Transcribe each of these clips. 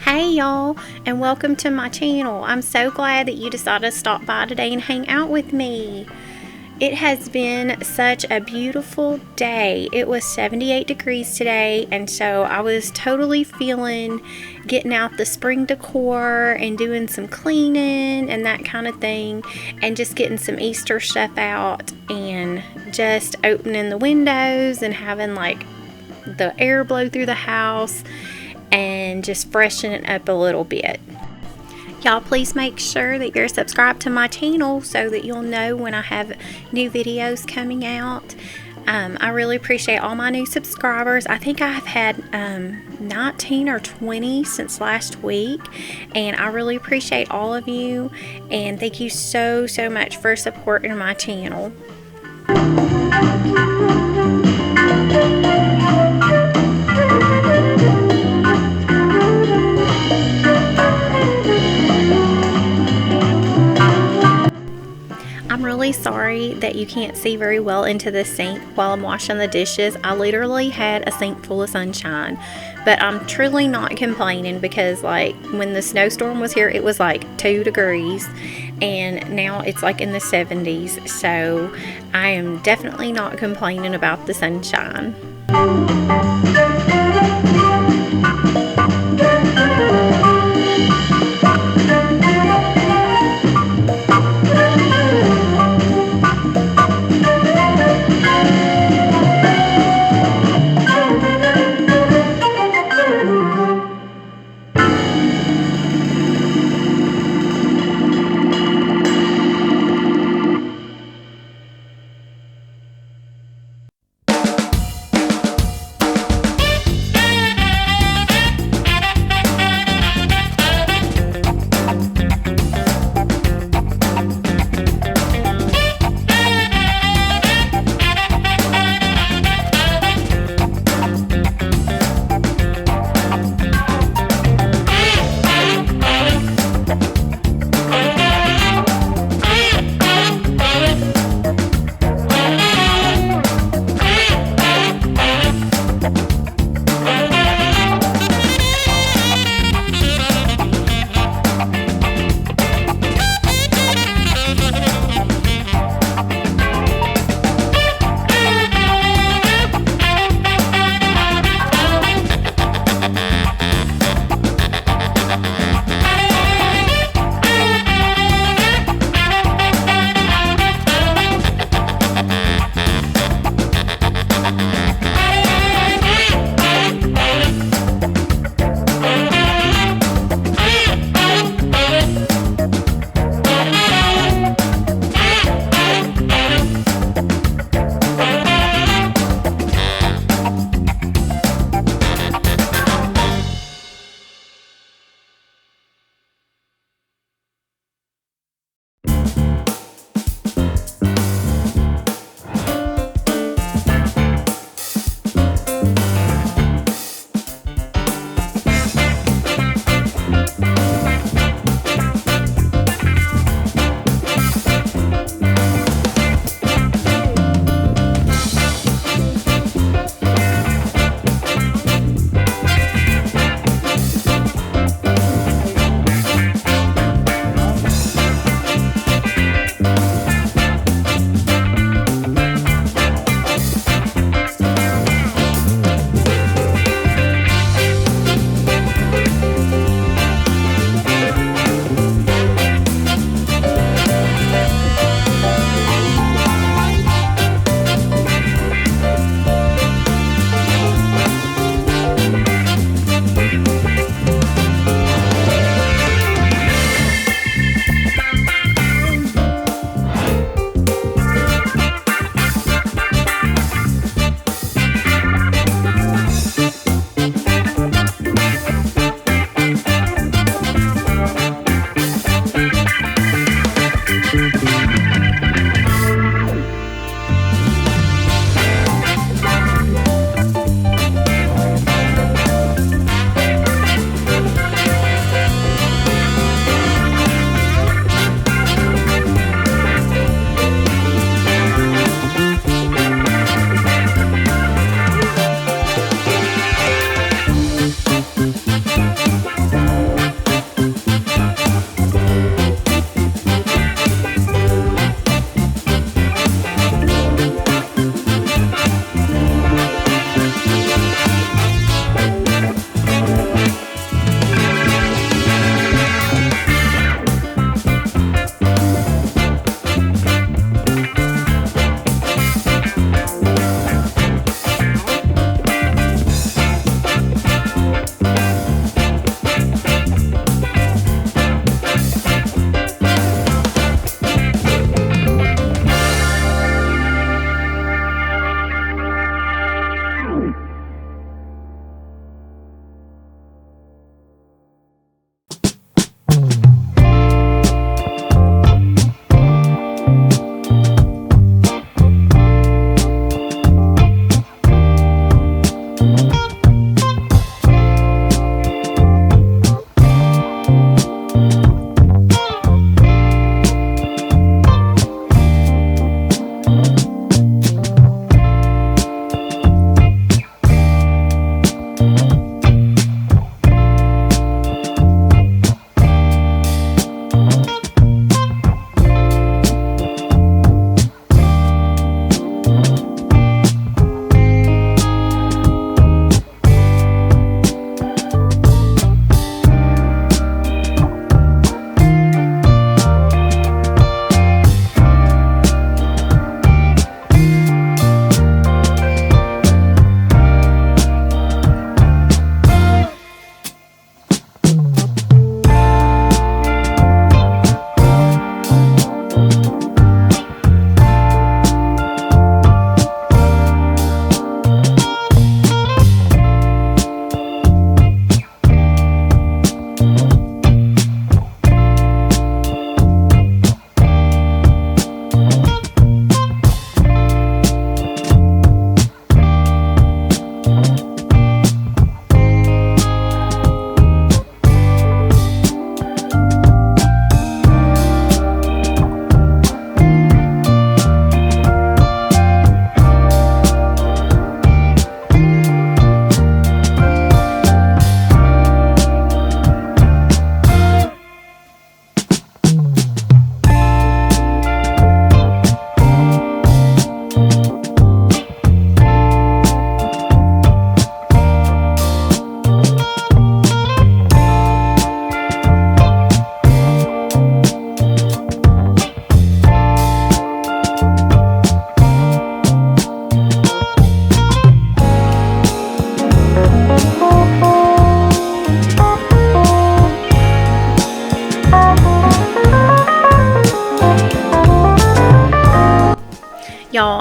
Hey y'all, and welcome to my channel. I'm so glad that you decided to stop by today and hang out with me. It has been such a beautiful day. It was 78 degrees today, and so I was totally feeling getting out the spring decor and doing some cleaning and that kind of thing, and just getting some Easter stuff out and just opening the windows and having like the air blow through the house and just freshen it up a little bit. Y'all, please make sure that you're subscribed to my channel so that you'll know when I have new videos coming out. I really appreciate all my new subscribers. I think I've had 19 or 20 since last week, and I really appreciate all of you, and thank you so much for supporting my channel. I'm really sorry that you can't see very well into the sink while I'm washing the dishes. I literally had a sink full of sunshine, but I'm truly not complaining because like when the snowstorm was here, it was like 2 degrees and now it's like in the 70s. So I am definitely not complaining about the sunshine.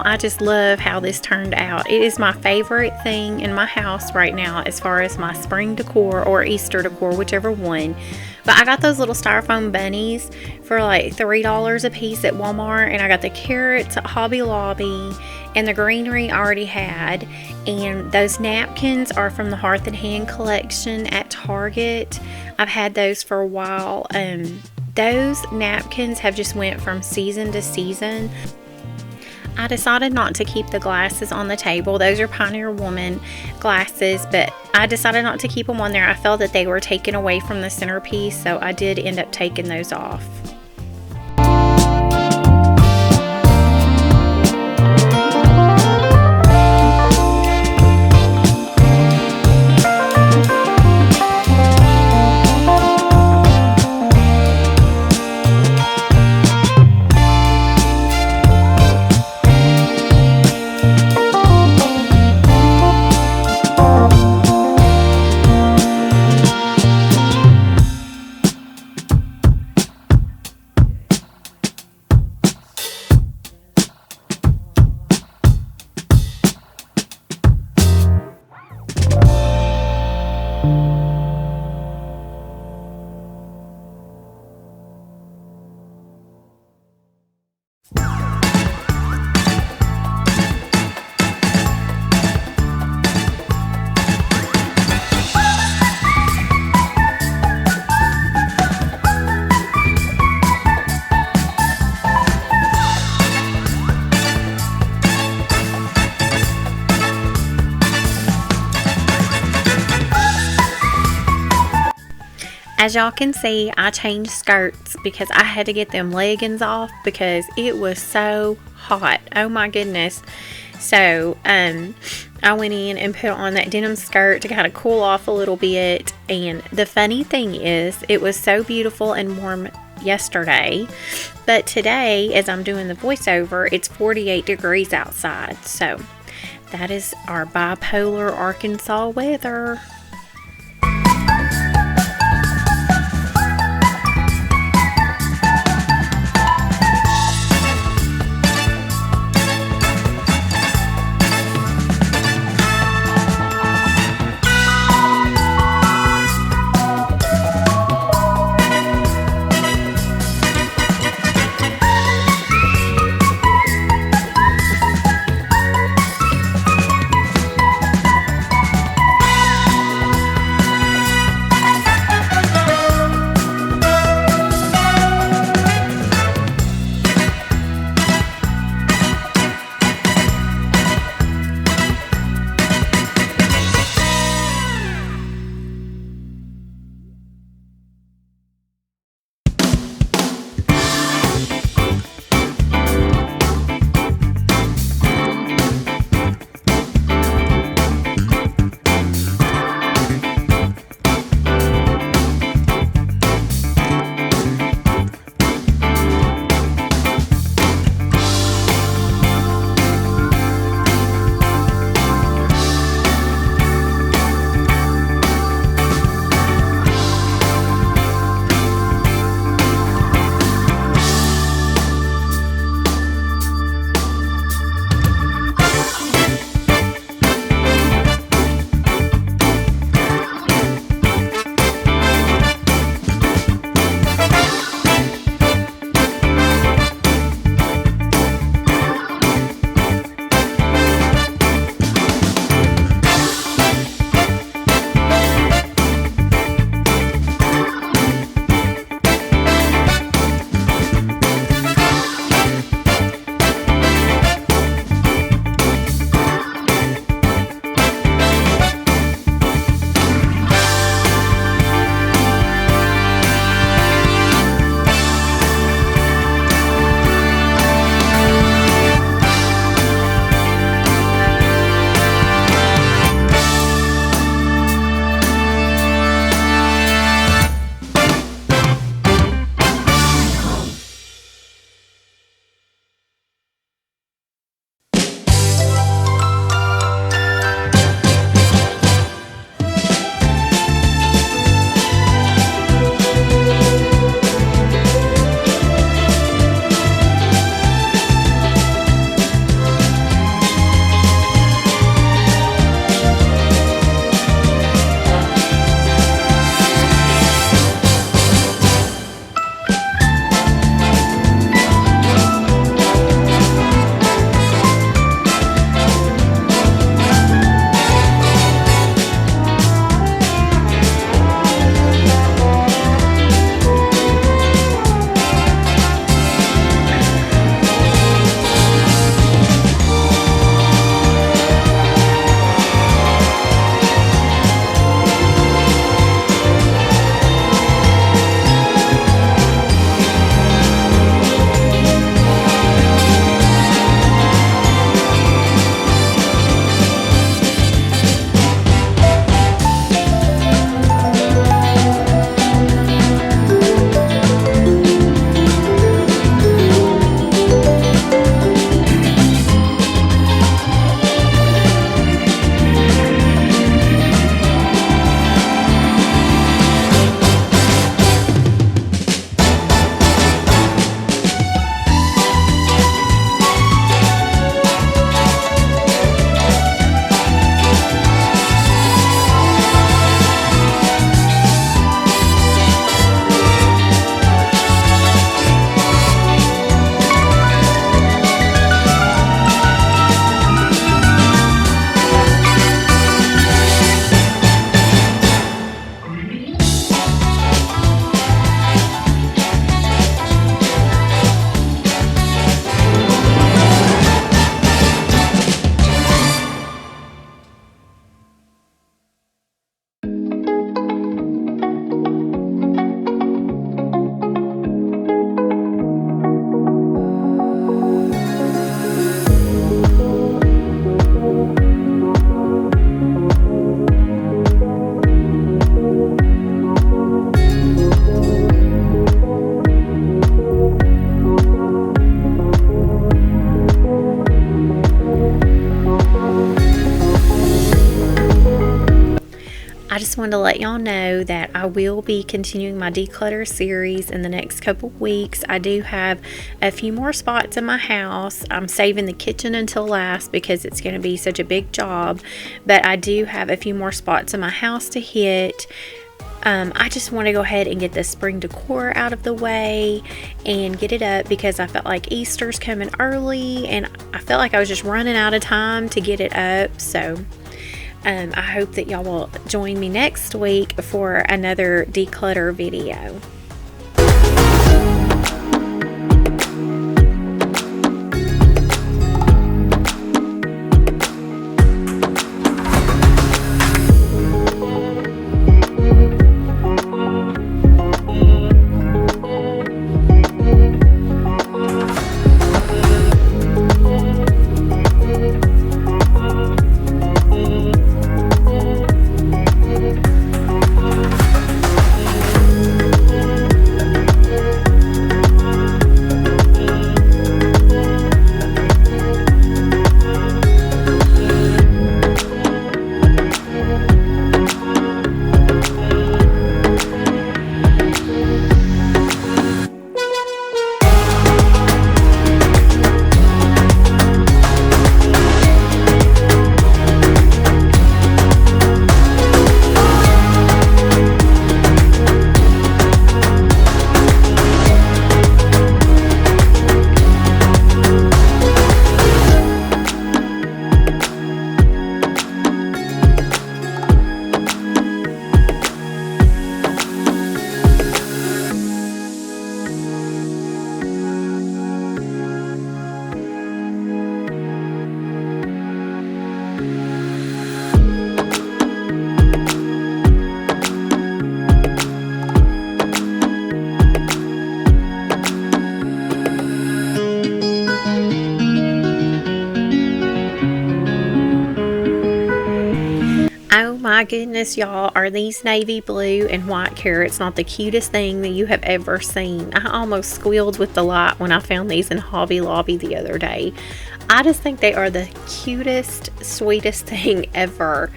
I just love how this turned out. It is my favorite thing in my house right now as far as my spring decor or Easter decor, whichever one. But I got those little styrofoam bunnies for like $3 a piece at Walmart, and I got the carrots at Hobby Lobby, and the greenery I already had, and those napkins are from the Hearth and Hand collection at Target. I've had those for a while. Those napkins have just went from season to season. I decided not to keep the glasses on the table. Those are Pioneer Woman glasses, but I decided not to keep them on there. I felt that they were taken away from the centerpiece, so I did end up taking those off. As y'all can see, I changed skirts because I had to get them leggings off because it was so hot. Oh my goodness. So I went in and put on that denim skirt to kind of cool off a little bit. And the funny thing is, it was so beautiful and warm yesterday, but today, as I'm doing the voiceover, it's 48 degrees outside. So that is our bipolar Arkansas weather. I just wanted to let y'all know that I will be continuing my declutter series in the next couple weeks. I do have a few more spots in my house. I'm saving the kitchen until last because it's going to be such a big job, but I do have a few more spots in my house to hit. I just want to go ahead and get the spring decor out of the way and get it up because I felt like Easter's coming early and I felt like I was just running out of time to get it up. So I hope that y'all will join me next week for another declutter video. Oh my goodness, y'all, are these navy blue and white carrots not the cutest thing that you have ever seen? I almost squealed with delight when I found these in Hobby Lobby the other day. I just think they are the cutest, sweetest thing ever.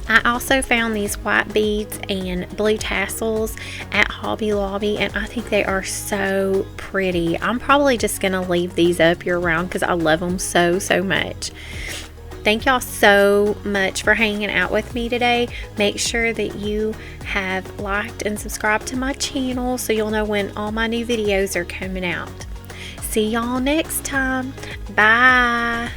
I also found these white beads and blue tassels at Hobby Lobby, and I think they are so pretty. I'm probably just going to leave these up year round because I love them so much. Thank y'all so much for hanging out with me today. Make sure that you have liked and subscribed to my channel so you'll know when all my new videos are coming out. See y'all next time. Bye.